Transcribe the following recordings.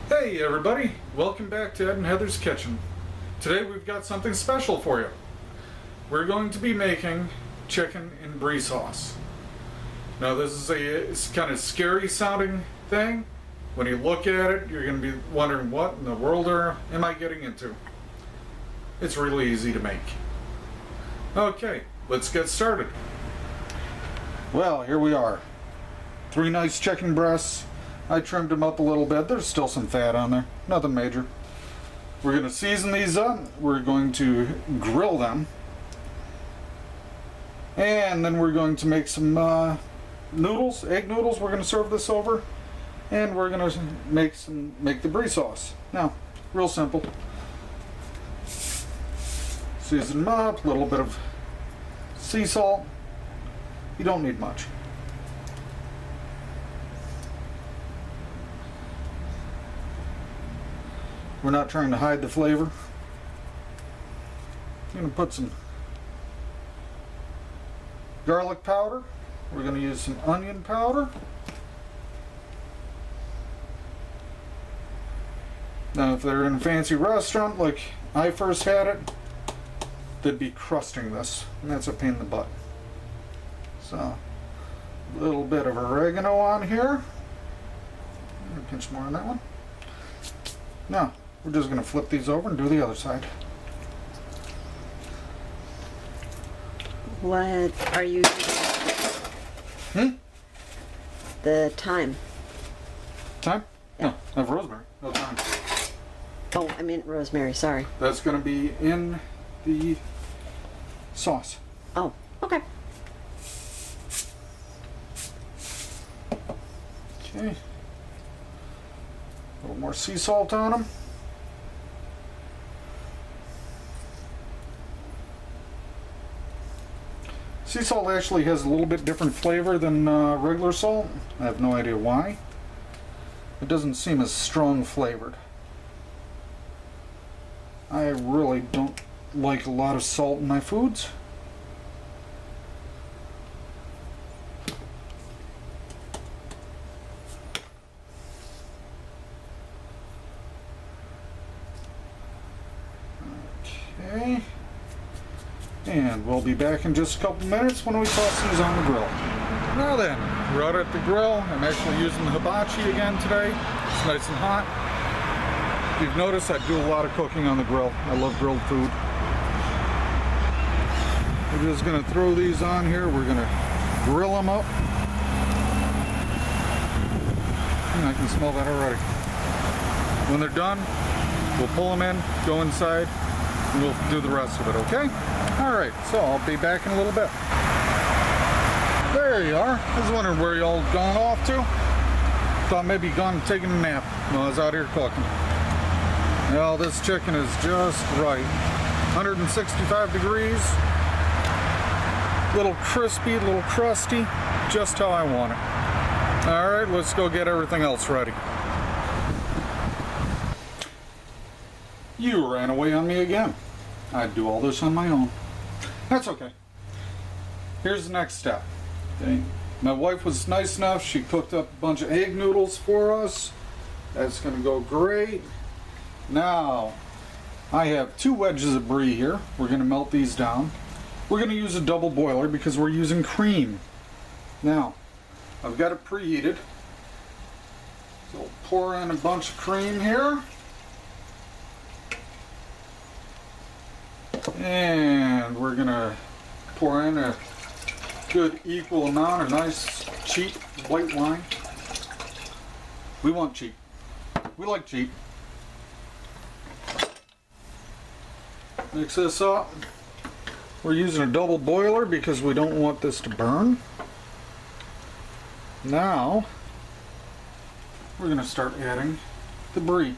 Hey everybody, welcome back to Ed and Heather's Kitchen. Today we've got something special for you. We're going to be making chicken in brie sauce. Now this is it's kind of scary sounding thing. When you look at it, you're going to be wondering what in the world am I getting into? It's really easy to make. Okay, let's get started. Well, here we are. 3 nice chicken breasts. I trimmed them up a little bit. There's still some fat on there. Nothing major. We're going to season these up. We're going to grill them. And then we're going to make some noodles, egg noodles. We're going to serve this over. And we're going to make the brie sauce. Now, real simple. Season them up, a little bit of sea salt. You don't need much. We're not trying to hide the flavor. I'm going to put some garlic powder. We're going to use some onion powder. Now if they're in a fancy restaurant like I first had it, they'd be crusting this, and that's a pain in the butt. So, a little bit of oregano on here. A pinch more on that one. Now, we're just going to flip these over and do the other side. What are you doing? The thyme. Thyme? Yeah. No, I have rosemary. No thyme. Oh, I meant rosemary, sorry. That's going to be in the sauce. Oh, okay. Okay. A little more sea salt on them. Sea salt actually has a little bit different flavor than regular salt. I have no idea why. It doesn't seem as strong flavored. I really don't like a lot of salt in my foods. Okay. And we'll be back in just a couple minutes when we toss these on the grill. Now then, we're out at the grill. I'm actually using the hibachi again today. It's nice and hot. You've noticed I do a lot of cooking on the grill. I love grilled food. We're just going to throw these on here. We're going to grill them up. I can smell that already. When they're done, we'll pull them in, go inside, and we'll do the rest of it, okay? Alright, so I'll be back in a little bit. There you are. I was wondering where y'all gone off to. Thought maybe gone taking a nap while I was out here cooking. Well, this chicken is just right. 165 degrees. Little crispy, little crusty. Just how I want it. Alright, let's go get everything else ready. You ran away on me again. I'd do all this on my own. That's okay. Here's the next step. Okay. My wife was nice enough. She cooked up a bunch of egg noodles for us. That's going to go great. Now, I have 2 wedges of brie here. We're going to melt these down. We're going to use a double boiler because we're using cream. Now, I've got it preheated. So we'll pour in a bunch of cream here. And we're going to pour in a good equal amount of nice cheap white wine. We want cheap. We like cheap. Mix this up. We're using a double boiler because we don't want this to burn. Now, we're going to start adding the brie.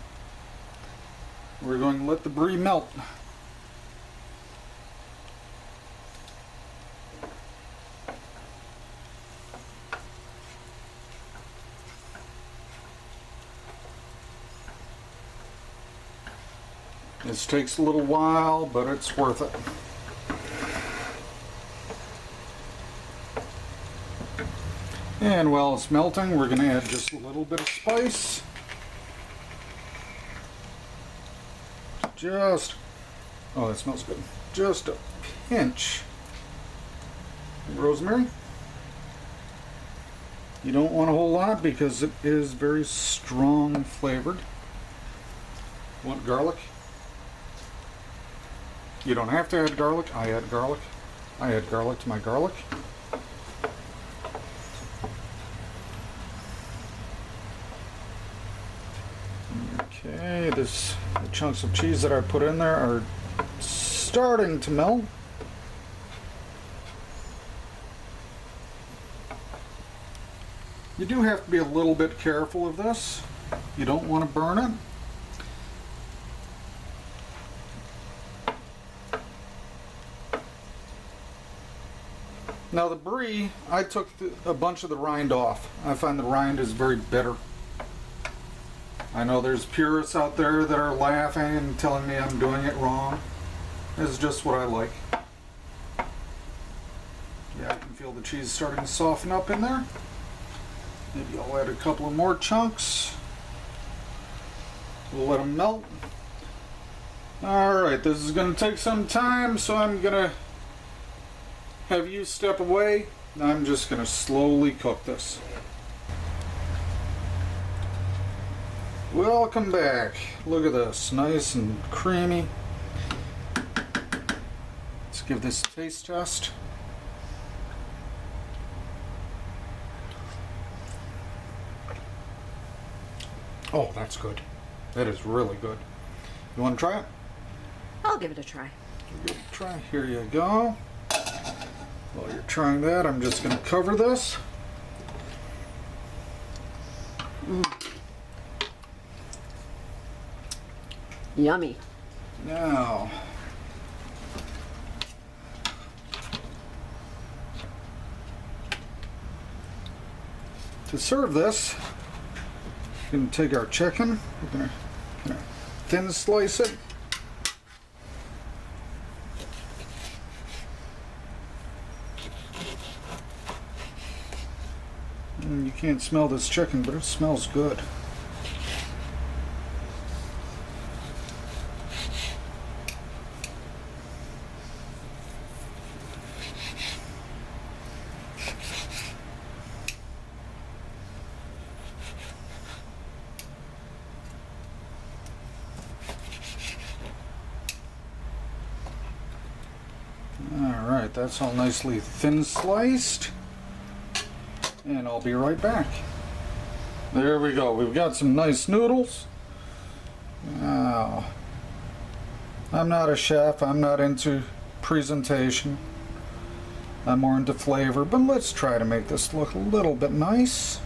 We're going to let the brie melt. This takes a little while, but it's worth it. And while it's melting, we're going to add just a little bit of spice. just, oh, that smells good. Just a pinch of rosemary. You don't want a whole lot because it is very strong flavored. Want garlic? You don't have to add garlic. I add garlic. I add garlic to my garlic. Okay, the chunks of cheese that I put in there are starting to melt. You do have to be a little bit careful of this. You don't want to burn it. Now the Brie, I took a bunch of the rind off. I find the rind is very bitter. I know there's purists out there that are laughing and telling me I'm doing it wrong. It's just what I like. Yeah, I can feel the cheese starting to soften up in there. Maybe I'll add a couple of more chunks. We'll let them melt. Alright, this is going to take some time, so I'm going to have you step away. I'm just going to slowly cook this. Welcome back. Look at this, nice and creamy. Let's give this a taste test. Oh, that's good. That is really good. You want to try it? I'll give it a try. Give it a try. Here you go. While you're trying that, I'm just going to cover this. Yummy. Now, to serve this, we're going to take our chicken, we're going to thin slice it. And you can't smell this chicken, but it smells good. Alright, that's all nicely thin sliced. And I'll be right back. There we go. We've got some nice noodles. Now, I'm not a chef. I'm not into presentation. I'm more into flavor. But let's try to make this look a little bit nice.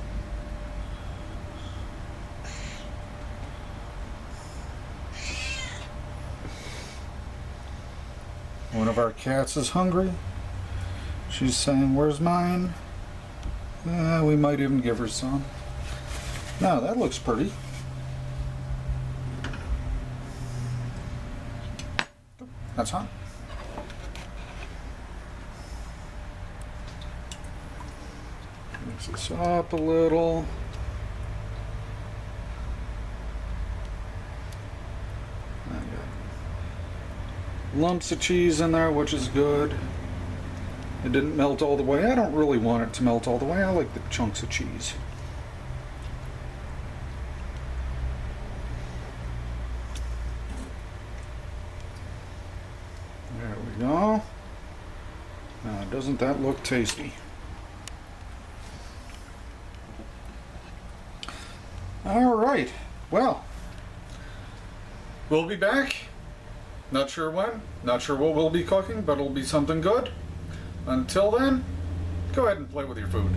One of our cats is hungry. She's saying, "Where's mine?" We might even give her some. Now that looks pretty. That's hot. Mix this up a little. I got lumps of cheese in there, which is good. It didn't melt all the way. I don't really want it to melt all the way. I like the chunks of cheese. There we go. Now, doesn't that look tasty? All right. Well, we'll be back. Not sure when. Not sure what we'll be cooking, but it'll be something good. Until then, go ahead and play with your food.